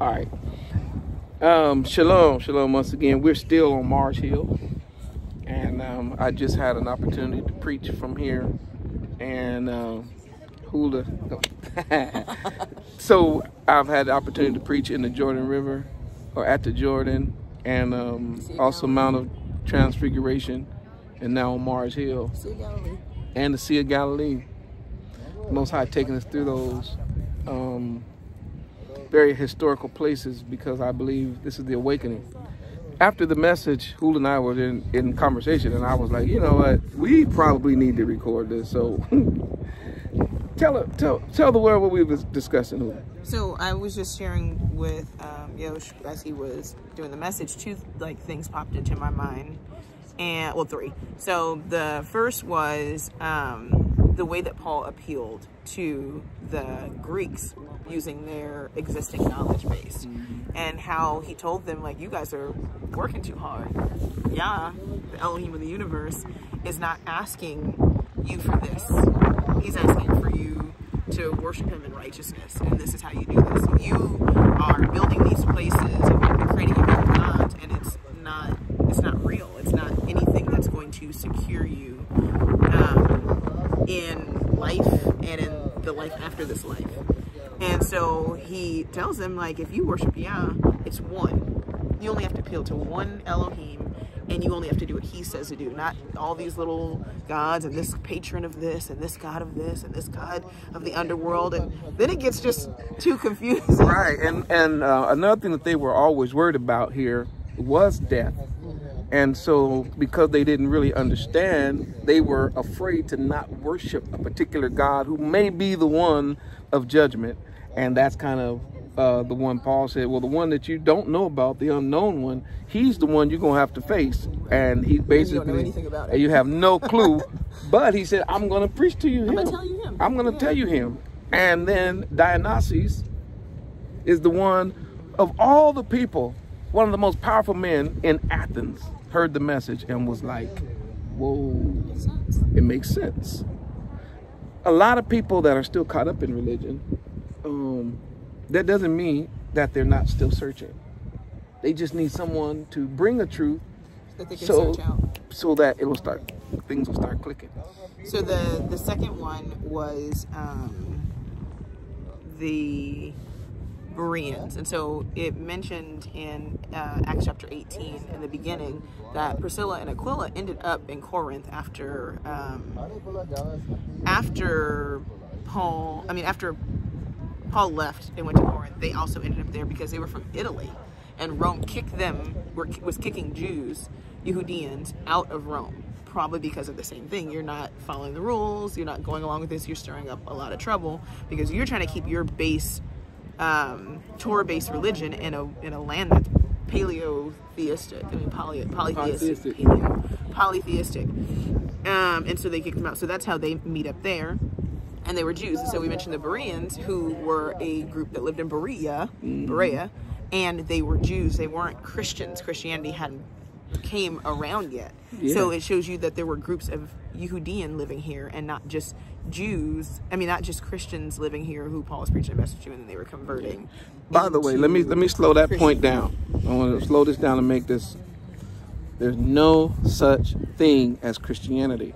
All right. Shalom once again. We're still on Mars Hill, and I just had an opportunity to preach from here, and Huldah. So I've had the opportunity to preach in the Jordan River, or at the Jordan, and also Mount of Transfiguration, and now on Mars Hill, and the Sea of Galilee. Most High taking us through those very historical places, because I believe this is the awakening. After the message, Huldah and I were in conversation, and I was like, you know what, we probably need to record this. So tell the world what we was discussing, Huldah. So I was just sharing with Yosh as he was doing the message. Two things popped into my mind, and well, three. So the first was the way that Paul appealed to the Greeks using their existing knowledge base, and how he told them, like, you guys are working too hard. Yah, the Elohim of the universe, is not asking you for this. He's asking for you to worship him in righteousness, and this is how you do this. You are building these places and creating your own gods, and it's not real. It's not anything that's going to secure you in life and in the life after this life. And so he tells them, like, if you worship Yah, it's one. You only have to appeal to one Elohim, and you only have to do what he says to do, not all these little gods and this patron of this and this god of this and this god of the underworld, and then it gets just too confusing. Right, and another thing that they were always worried about here was death. And so because they didn't really understand, they were afraid to not worship a particular God who may be the one of judgment. And that's kind of the one Paul said, well, the one that you don't know about, the unknown one, he's the one you're going to have to face. And he basically, you don't know anything about it. You have no clue. But he said, I'm going to preach to you him. I'm going to tell you him. I'm going to tell you him. And then Dionysus is the one of all the people, one of the most powerful men in Athens, heard the message and was like, whoa, it makes sense. A lot of people that are still caught up in religion, that doesn't mean that they're not still searching. They just need someone to bring a truth that they can search out, so that things will start clicking. So the second one was the Bereans. And so it mentioned in Acts chapter 18 in the beginning that Priscilla and Aquila ended up in Corinth after Paul left and went to Corinth. They also ended up there because they were from Italy, and Rome was kicking Jews, Yahudians, out of Rome, probably because of the same thing. You're not following the rules, you're not going along with this, you're stirring up a lot of trouble because you're trying to keep your base Torah-based religion in a land that's polytheistic. I mean, polytheistic. And so they kicked them out. So that's how they meet up there. And they were Jews. And so we mentioned the Bereans, who were a group that lived in Berea, and they were Jews. They weren't Christians. Christianity hadn't came around yet. Yeah. So it shows you that there were groups of Yahudian living here, and not just Jews. I mean, not just Christians living here who Paul was preaching a message to, and then they were converting. By the way, let me slow that point down. I want to slow this down and make this. There's no such thing as Christianity.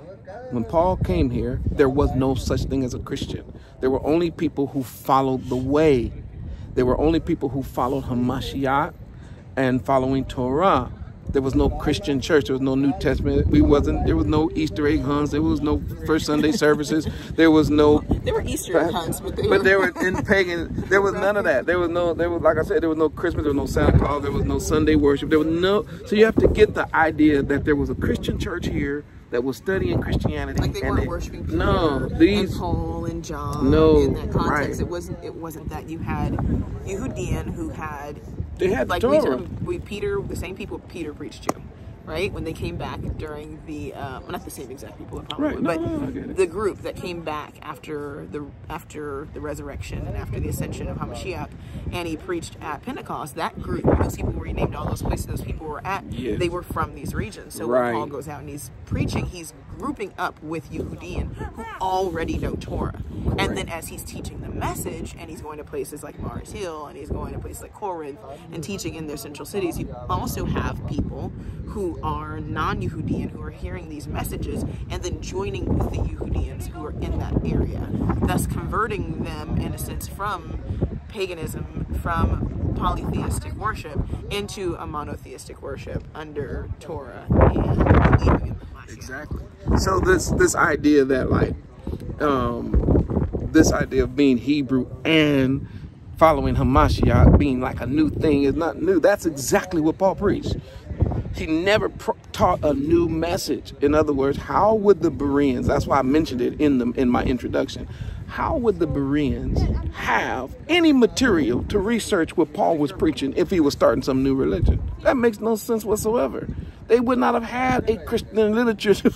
When Paul came here, there was no such thing as a Christian. There were only people who followed the way. There were only people who followed Hamashiach and following Torah. There was no Christian church. There was no New Testament. There was no Easter egg hunts. There was no first Sunday services. There was no. There were Easter egg hunts, but they were in pagan. There was none of that. There was like I said, there was no Christmas. There was no Santa Claus. There was no Sunday worship. There was no. So you have to get the idea that there was a Christian church here that was studying Christianity. Like they weren't worshiping Peter and Paul and John. No, in that context, right. It wasn't that. You had Yahudian who had. They had like Torah. Peter, the same people Peter preached to, right? When they came back during the, well, not the same exact people, probably, right. but the group that came back after the resurrection and after the ascension of Hamashiach, and he preached at Pentecost. That group, those people where he named all those places those people were at, they were from these regions. So when Paul goes out and he's preaching, he's grouping up with Yehudim who already know Torah. And then as he's teaching the message, and he's going to places like Mars Hill, and he's going to places like Corinth, and teaching in their central cities, you also have people who are non-Yehudim who are hearing these messages and then joining with the Yehudians who are in that area, thus converting them, in a sense, from paganism, from polytheistic worship into a monotheistic worship under Torah and believing in the Mashiach. Exactly. So this idea that, like, this idea of being Hebrew and following Hamashiach being like a new thing is not new. That's exactly what Paul preached. He never taught a new message. In other words, how would the Bereans, that's why I mentioned it in my introduction, how would the Bereans have any material to research what Paul was preaching if he was starting some new religion? That makes no sense whatsoever. They would not have had a Christian literature.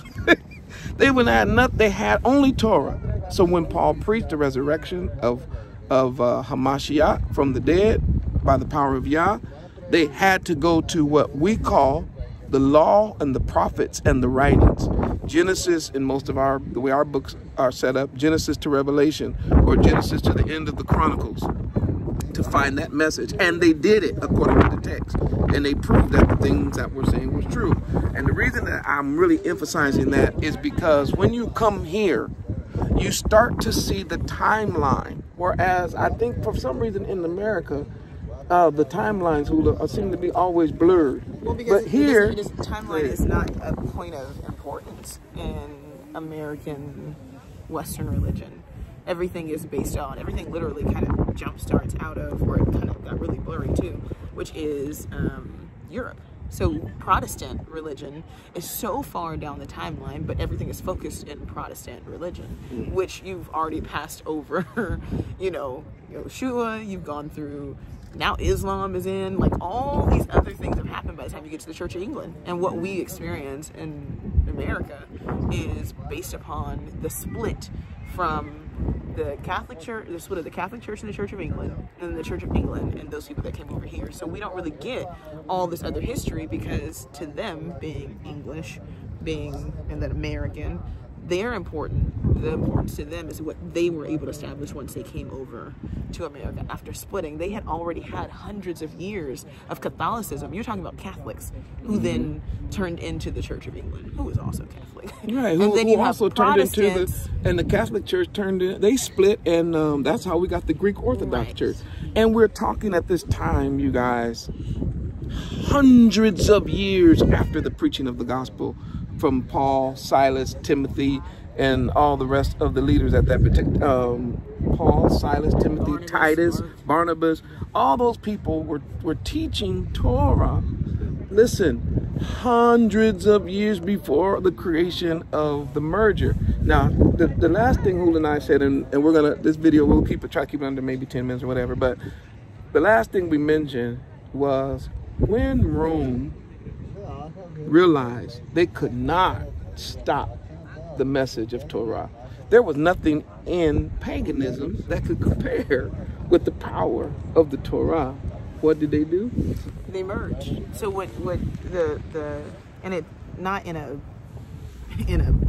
They would not have nothing. They had only Torah. So when Paul preached the resurrection of Hamashiach from the dead by the power of Yah, they had to go to what we call the law and the prophets and the writings. Genesis, in most of the way our books are set up, Genesis to Revelation, or Genesis to the end of the Chronicles, to find that message. And they did it according to the text. And they proved that the things that we're saying was true. And the reason that I'm really emphasizing that is because when you come here, you start to see the timeline. Whereas I think for some reason in America, the timelines seem to be always blurred. Well, because but here, this timeline is not a point of importance in American Western religion. Everything is based on, everything literally kind of jump starts out of where it kind of got really blurry too, which is Europe. So Protestant religion is so far down the timeline, but everything is focused in Protestant religion, which you've already passed over, you know, Yeshua, you've gone through, now Islam is in, like all these other things have happened by the time you get to the Church of England. And what we experience in America is based upon the split from the Catholic Church, the split of the Catholic Church and the Church of England, and the Church of England and those people that came over here. So we don't really get all this other history because to them, being English, and then American, they're important. The importance to them is what they were able to establish once they came over to America after splitting. They had already had hundreds of years of Catholicism. You're talking about Catholics who then turned into the Church of England, who was also Catholic. Right, and then you also have turned into and the Catholic Church turned in, they split, and that's how we got the Greek Orthodox Church. And we're talking at this time, you guys, hundreds of years after the preaching of the gospel from Paul, Silas, Timothy, and all the rest of the leaders at that particular Paul, Silas, Timothy, Titus, Barnabas, all those people were teaching Torah. Listen, hundreds of years before the creation of the merger. Now, the last thing Huldah and I said, and we're gonna, this video, we'll try to keep it under maybe 10 minutes or whatever, but the last thing we mentioned was when Rome realized they could not stop the message of Torah. There was nothing in paganism that could compare with the power of the Torah. What did they do? They merged. So what and it not in a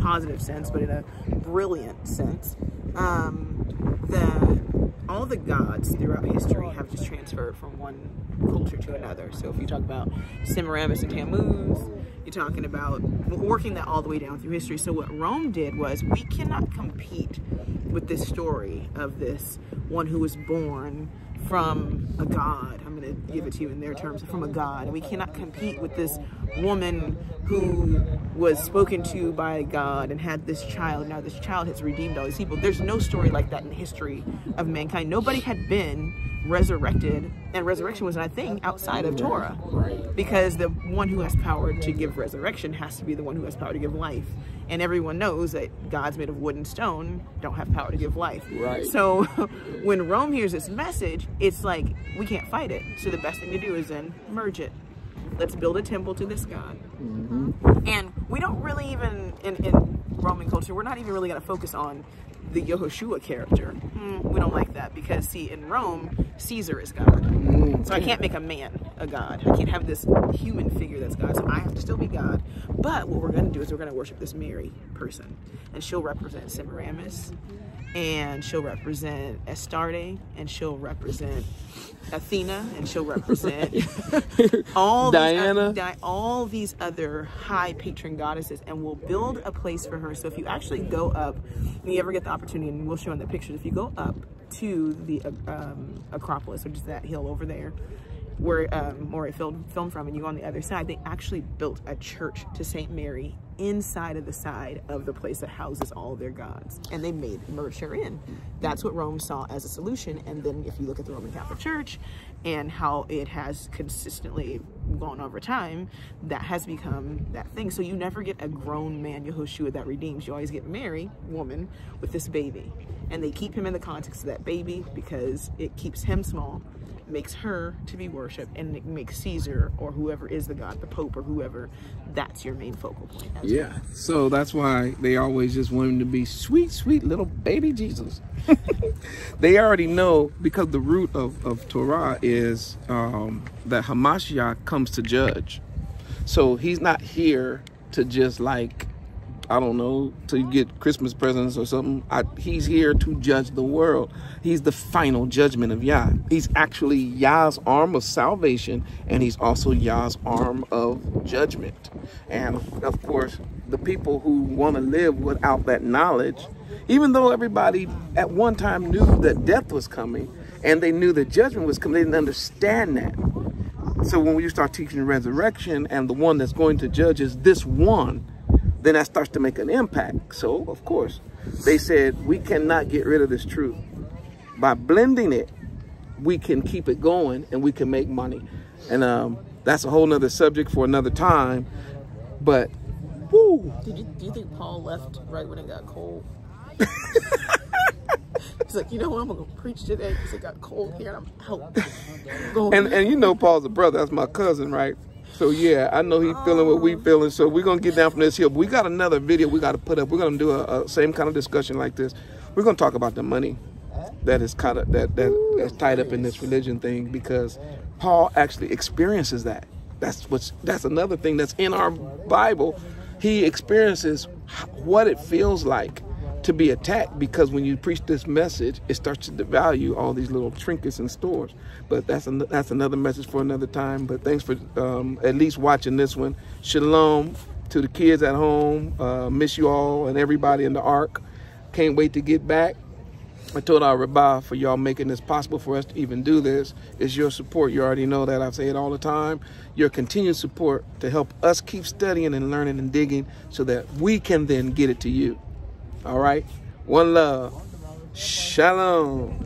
positive sense, but in a brilliant sense, all the gods throughout history have just transferred from one culture to another. So if you talk about Semiramis and Tammuz, you're talking about working that all the way down through history. So what Rome did was, we cannot compete with this story of this one who was born from a god. I'm going to give it to you in their terms, from a god. And we cannot compete with this woman who was spoken to by God and had this child. Now this child has redeemed all these people. There's no story like that in the history of mankind. Nobody had been resurrected, and resurrection was not a thing outside of Torah, because the one who has power to give resurrection has to be the one who has power to give life. And everyone knows that gods made of wood and stone don't have power to give life. So when Rome hears this message, it's like, we can't fight it. So the best thing to do is then merge it. Let's build a temple to this god. And we don't really even, in Roman culture, we're not even really going to focus on the Yehoshua character. We don't like that, because see, in Rome, Caesar is God. So I can't make a man a God. I can't have this human figure that's God, so I have to still be God. But what we're going to do is we're going to worship this Mary person, and she'll represent Semiramis, and she'll represent Astarte, and she'll represent Athena, and she'll represent all Diana, all these other high patron goddesses, and we'll build a place for her. So if you actually go up, and you ever get the opportunity, and we'll show in the pictures, if you go up to the Acropolis, which is that hill over there where Moreh filmed from, and you go on the other side, they actually built a church to St. Mary inside of the side of the place that houses all their gods, and they merged her in. That's what Rome saw as a solution. And then if you look at the Roman Catholic Church and how it has consistently gone over time, that has become that thing. So you never get a grown man Yahushua that redeems. You always get Mary, woman, with this baby, and they keep him in the context of that baby because it keeps him small, makes her to be worshipped, and it makes Caesar or whoever is the god, the Pope or whoever, that's your main focal point. Yeah, well. So that's why they always just want him to be sweet, sweet little baby Jesus. They already know, because the root of Torah is that Hamashiach comes to judge. So he's not here to just, like, I don't know, to get Christmas presents or something. He's here to judge the world. He's the final judgment of Yah. He's actually Yah's arm of salvation, and he's also Yah's arm of judgment. And of course, the people who want to live without that knowledge, even though everybody at one time knew that death was coming and they knew that judgment was coming, they didn't understand that. So when you start teaching resurrection and the one that's going to judge is this one, then that starts to make an impact. So, of course, they said, we cannot get rid of this truth. By blending it, we can keep it going and we can make money. And that's a whole nother subject for another time. But, woo. Do you think Paul left right when it got cold? He's like, you know what, I'm going to preach today because it got cold here and I'm out. And you know Paul's a brother. That's my cousin, right? So yeah, I know he's feeling what we feeling. So we're gonna get down from this hill. But we got another video we got to put up. We're gonna do a same kind of discussion like this. We're gonna talk about the money that is kind of that's tied up in this religion thing, because Paul actually experiences that. That's another thing that's in our Bible. He experiences what it feels like to be attacked, because when you preach this message, it starts to devalue all these little trinkets and stores. But that's another message for another time. But thanks for at least watching this one. Shalom to the kids at home. Miss you all and everybody in the ARK. Can't wait to get back. I told our Rabbah for y'all making this possible for us to even do this. It's your support. You already know that. I say it all the time. Your continued support to help us keep studying and learning and digging so that we can then get it to you. All right, one love. Shalom.